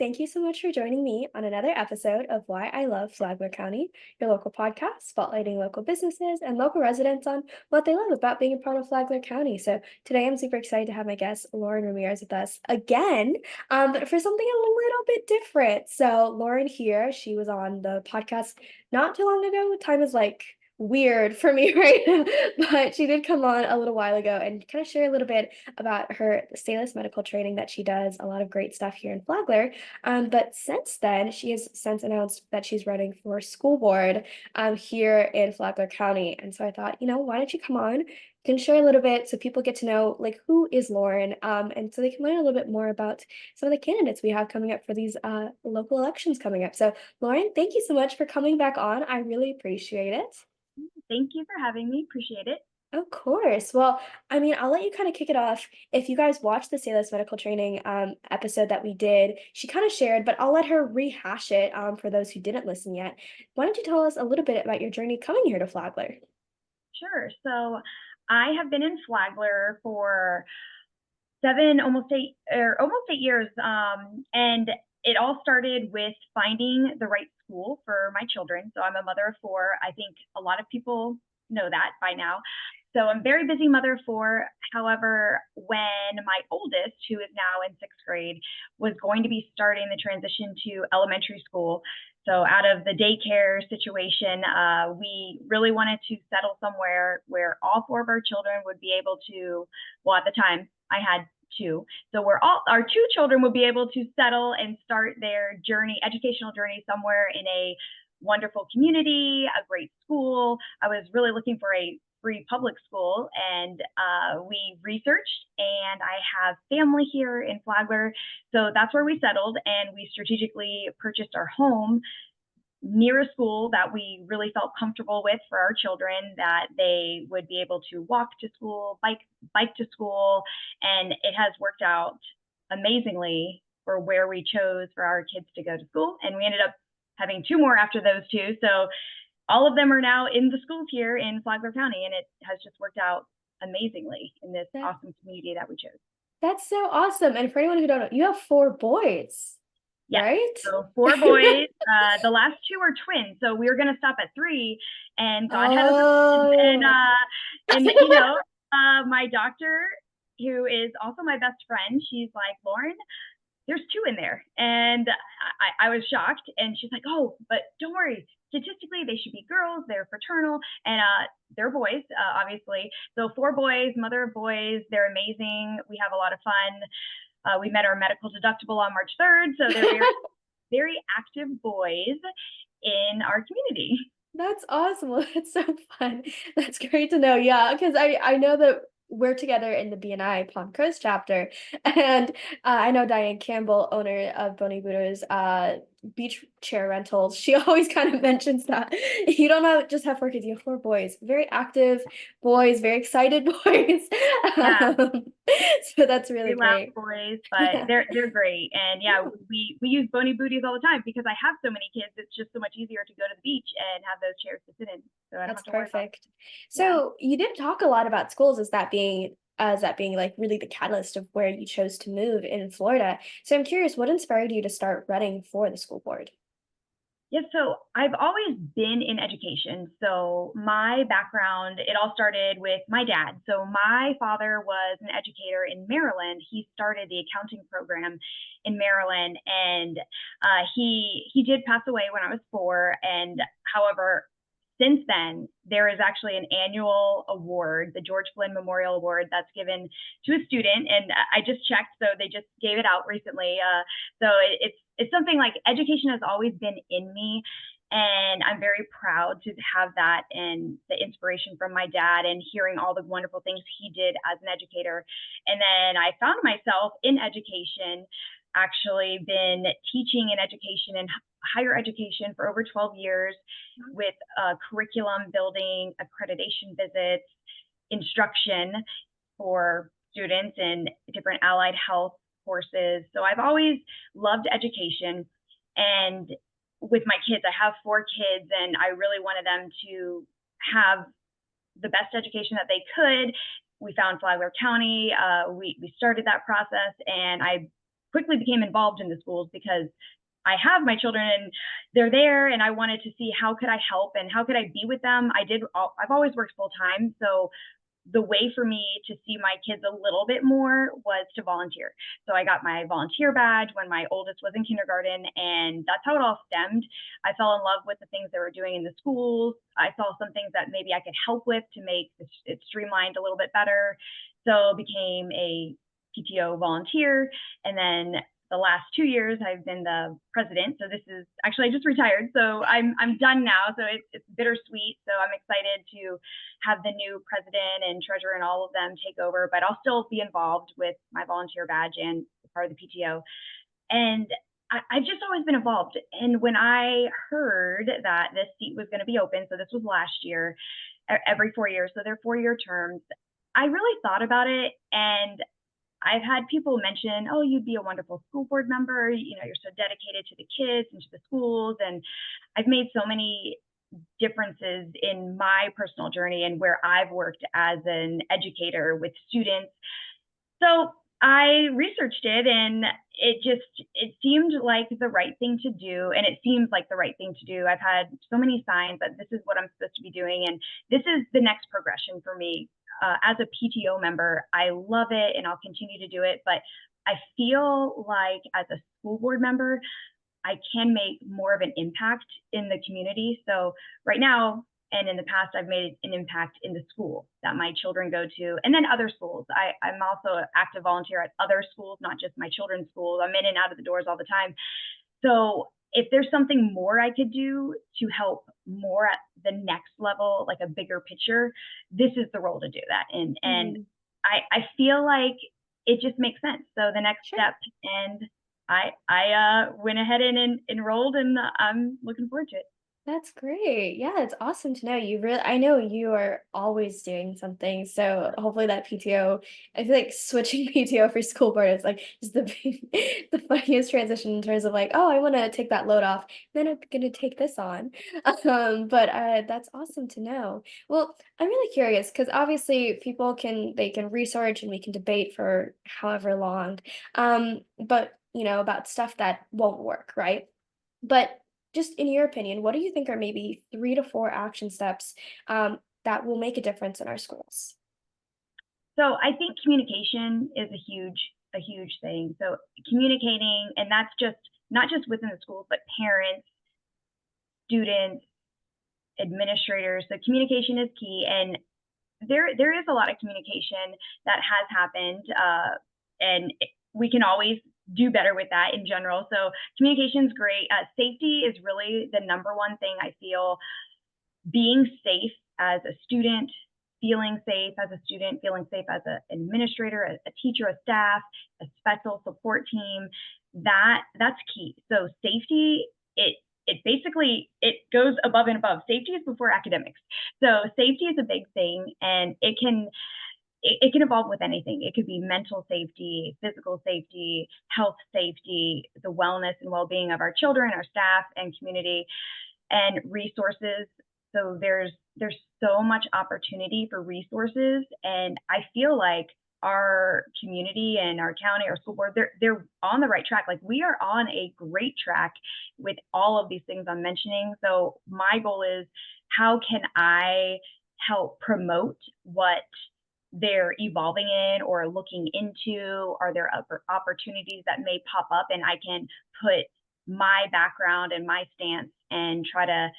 Thank you so much for joining me on another episode of Why I Love Flagler County, your local podcast spotlighting local businesses and local residents on what they love about being a part of Flagler County. So today I'm super excited to have my guest, Lauren Ramirez, with us again, but for something a little bit different. So Lauren here, she was on the podcast not too long ago. Time is like weird for me right now, but she did come on a little while ago and kind of share a little bit about her Salus medical training that she does. A lot of great stuff here in Flagler. But since then, she has since announced that she's running for school board here in Flagler County. And so I thought, why don't you come on? Can share a little bit so people get to know like who is Lauren, and so they can learn a little bit more about some of the candidates we have coming up for these local elections coming up. So Lauren, thank you so much for coming back on. I really appreciate it. Thank you for having me. Appreciate it. Of course. Well, I mean, I'll let you kind of kick it off. If you guys watched the Salus Medical Training episode that we did, she kind of shared, but I'll let her rehash it for those who didn't listen yet. Why don't you tell us a little bit about your journey coming here to Flagler? Sure. So I have been in Flagler for almost 8 years. And it all started with finding the right school for my children. So I'm a mother of four. I think a lot of people know that by now. So I'm a very busy mother of four. However, when my oldest, who is now in sixth grade, was going to be starting the transition to elementary school, so out of the daycare situation, we really wanted to settle somewhere where all four of our children would be able to, well, at the time I had two. So our two children would be able to settle and start their educational journey somewhere in a wonderful community, a great school. I was really looking for a free public school, and we researched, and I have family here in Flagler. So that's where we settled, and we strategically purchased our home near a school that we really felt comfortable with for our children, that they would be able to walk to school, bike to school, and it has worked out amazingly for where we chose for our kids to go to school. And we ended up having two more after those two. So all of them are now in the schools here in Flagler County, and it has just worked out amazingly in this That, awesome community that we chose. that's so awesome. And for anyone who don't know, you have four boys, Yes. right? So four boys. The last two are twins. So we were going to stop at three, and God had other plans. And Oh. my doctor, who is also my best friend, she's like, Lauren, there's two in there. And I was shocked. And she's like, oh, but don't worry. Statistically, they should be girls. They're fraternal, and they're boys, obviously. So four boys, mother of boys. They're amazing. We have a lot of fun. We met our medical deductible on March 3rd. So they're very, very active boys in our community. That's awesome. Well, that's so fun. That's great to know. Yeah, because I know that we're together in the BNI Palm Coast chapter, and I know Diane Campbell, owner of Boni Buddha's beach chair rentals. She always kind of mentions that you don't just have four kids; you have four boys, very active boys, very excited boys. Yeah, um, so that's really very loud great. boys, but they're great. And yeah, we use bony booties all the time because I have so many kids. It's just so much easier to go to the beach and have those chairs to sit in, so I don't That's have to worry about. perfect. Yeah. So you did talk a lot about schools as that being like really the catalyst of where you chose to move in Florida. So I'm curious, what inspired you to start running for the school board? Yeah, so I've always been in education. So my background, it all started with my dad. So my father was an educator in Maryland. He started the accounting program in Maryland, and he did pass away when I was four. And however, since then, there is actually an annual award, the George Flynn Memorial Award, that's given to a student. And I just checked, so they just gave it out recently. So it's something like education has always been in me, and I'm very proud to have that and the inspiration from my dad and hearing all the wonderful things he did as an educator. And then I found myself in education, actually been teaching in education and higher education for over 12 years with curriculum building, accreditation visits, instruction for students in different allied health courses. So I've always loved education. And with my kids, I have four kids, and I really wanted them to have the best education that they could. We found Flagler County. We started that process, and I quickly became involved in the schools because I have my children and they're there, and I wanted to see how could I help and how could I be with them. I've always worked full time, so the way for me to see my kids a little bit more was to volunteer. So I got my volunteer badge when my oldest was in kindergarten, and that's how it all stemmed. I fell in love with the things they were doing in the schools. I saw some things that maybe I could help with to make it streamlined a little bit better. So became a PTO volunteer, and then the last 2 years I've been the president. So this is actually, I just retired, so I'm done now. So it's bittersweet. So I'm excited to have the new president and treasurer and all of them take over, but I'll still be involved with my volunteer badge and part of the PTO. And I've just always been involved. And when I heard that this seat was going to be open, so this was last year, every 4 years, so they're 4-year terms, I really thought about it, and I've had people mention, oh, you'd be a wonderful school board member. You know, you're so dedicated to the kids and to the schools. And I've made so many differences in my personal journey and where I've worked as an educator with students. So I researched it, and it seemed like the right thing to do, and it seems like the right thing to do. I've had so many signs that this is what I'm supposed to be doing, and this is the next progression for me. As a PTO member, I love it and I'll continue to do it, but I feel like as a school board member, I can make more of an impact in the community. So right now, and in the past, I've made an impact in the school that my children go to, and then other schools. I'm also an active volunteer at other schools, not just my children's schools. I'm in and out of the doors all the time. So if there's something more I could do to help more at the next level, like a bigger picture, this is the role to do that. And Mhm. I feel like it just makes sense. So the next Sure. step, and I went ahead and enrolled, and I'm looking forward to it. That's great. Yeah, it's awesome to know. I know you are always doing something. So hopefully that PTO, I feel like switching PTO for school board is like just the funniest transition in terms of like, oh, I want to take that load off. Then I'm going to take this on. But that's awesome to know. Well, I'm really curious because obviously they can research and we can debate for however long. But about stuff that won't work, right? But just in your opinion, what do you think are maybe 3 to 4 action steps, that will make a difference in our schools? So I think communication is a huge thing. So communicating, and that's just not just within the schools, but parents, students, administrators. So communication is key, and there is a lot of communication that has happened, and we can always do better with that in general. So communication is great. Safety is really the number one thing I feel. Being safe as a student, feeling safe as a student, feeling safe as an administrator, a teacher, a staff, a special support team, that's key. So safety, it basically it goes above and above. Safety is before academics. So safety is a big thing, and it can evolve with anything. It could be mental safety, physical safety, health safety, the wellness and well-being of our children, our staff, and community, and resources. So there's so much opportunity for resources, and I feel like our community and our county, our school board, they're on the right track. Like we are on a great track with all of these things I'm mentioning. So my goal is, how can I help promote what they're evolving in or looking into? Are there other opportunities that may pop up, and I can put my background and my stance and try to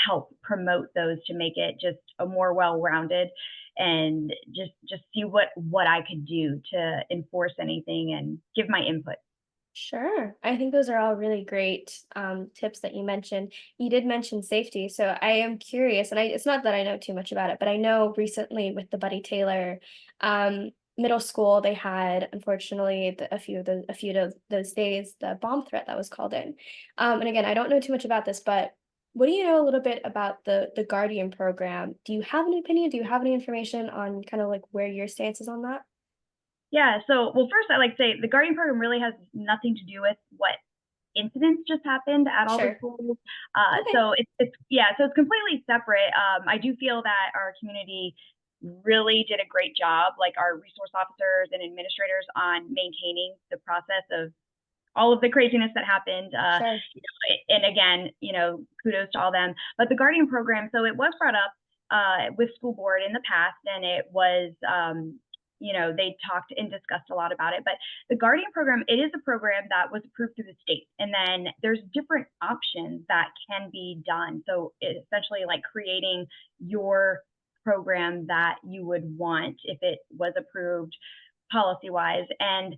help promote those to make it just a more well-rounded, and just see what I could do to enforce anything and give my input. Sure. I think those are all really great tips that you mentioned. You did mention safety, so I am curious, and it's not that I know too much about it, but I know recently with the Buddy Taylor middle school, they had unfortunately a few of those days the bomb threat that was called in. And again, I don't know too much about this, but what do you know a little bit about the Guardian program? Do you have an opinion? Do you have any information on kind of like where your stance is on that? Yeah, so well, first I like to say the Guardian program really has nothing to do with what incidents just happened at all the Sure. schools. Okay. So it's yeah, so it's completely separate. I do feel that our community really did a great job, like our resource officers and administrators, on maintaining the process of all of the craziness that happened. Sure. And again, kudos to all them. But the Guardian program, so it was brought up with school board in the past, and it was, they talked and discussed a lot about it. But the Guardian program, it is a program that was approved through the state, and then there's different options that can be done. So it's essentially like creating your program that you would want if it was approved policy wise. And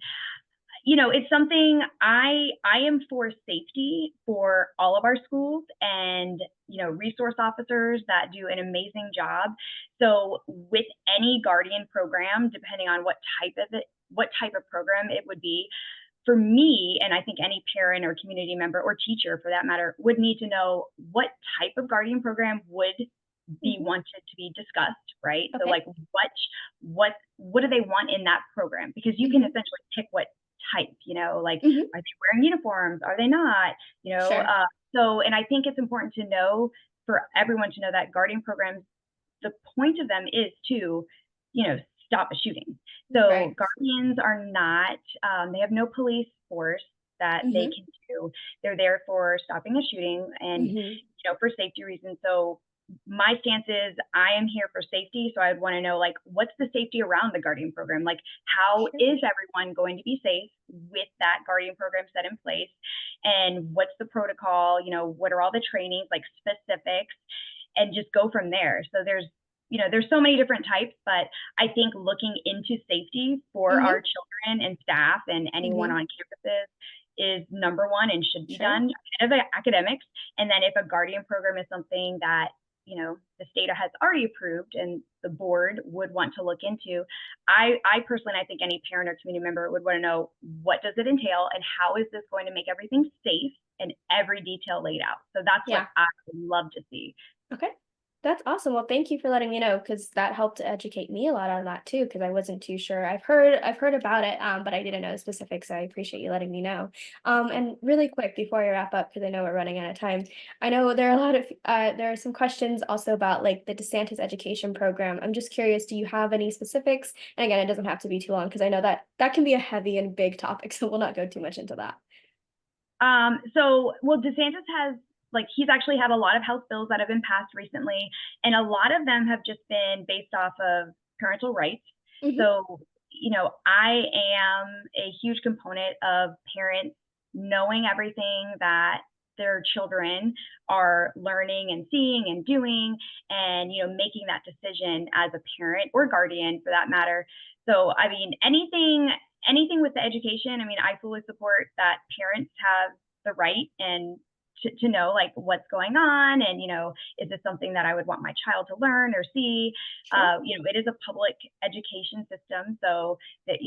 it's something I am for safety for all of our schools, and resource officers that do an amazing job. So with any Guardian program, depending on what type of program it would be, for me, and I think any parent or community member or teacher for that matter would need to know what type of Guardian program would be Mhm. wanted to be discussed, right? So Okay. like what do they want in that program? Because you can Mhm. essentially pick what type, like Mhm. are they wearing uniforms? Are they not? You know, Sure. uh, so and I think it's important to know for everyone to know that Guardian programs, the point of them is to, stop a shooting. So Right. Guardians are not, they have no police force that they Mhm. can do. They're there for stopping a shooting and, Mhm. for safety reasons. So my stance is I am here for safety. So I'd want to know, like, what's the safety around the Guardian program? Like, how Sure. is everyone going to be safe with that Guardian program set in place? And what's the protocol? What are all the trainings, like specifics, and just go from there. So there's so many different types, but I think looking into safety for our Mhm. children and staff and anyone Mhm. on campuses is number one and should be Sure. done ahead of the academics. And then if a Guardian program is something that the state has already approved and the board would want to look into, I personally, and I think any parent or community member would want to know, what does it entail and how is this going to make everything safe and every detail laid out. So that's what Yeah. I would love to see. Okay. That's awesome. Well, thank you for letting me know because that helped to educate me a lot on that too, because I wasn't too sure. I've heard about it, but I didn't know the specifics. So I appreciate you letting me know. And really quick before I wrap up, because I know we're running out of time. I know there are a lot of there are some questions also about like the DeSantis education program. I'm just curious, do you have any specifics? And again, it doesn't have to be too long because I know that that can be a heavy and big topic, so we'll not go too much into that. Well, DeSantis has, like, he's actually had a lot of House bills that have been passed recently, and a lot of them have just been based off of parental rights. Hmm. So, I am a huge component of parents knowing everything that their children are learning and seeing and doing, and, making that decision as a parent or guardian for that matter. So, I mean, anything with the education, I mean, I fully support that parents have the right and to know like what's going on, and is this something that I would want my child to learn or see. Sure. It is a public education system, so that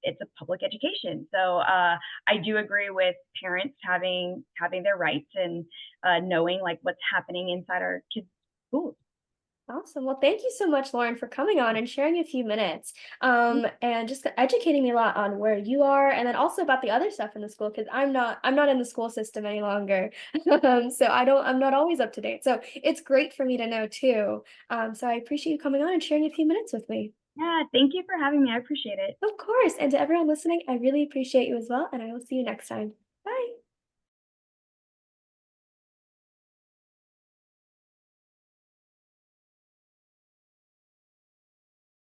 it's a public education. So I do agree with parents having their rights and knowing like what's happening inside our kids' schools. Awesome. Well, thank you so much, Lauren, for coming on and sharing a few minutes, and just educating me a lot on where you are, and then also about the other stuff in the school because I'm not in the school system any longer, so I'm not always up to date. So it's great for me to know too. So I appreciate you coming on and sharing a few minutes with me. Yeah, thank you for having me. I appreciate it. Of course, and to everyone listening, I really appreciate you as well, and I will see you next time. Bye.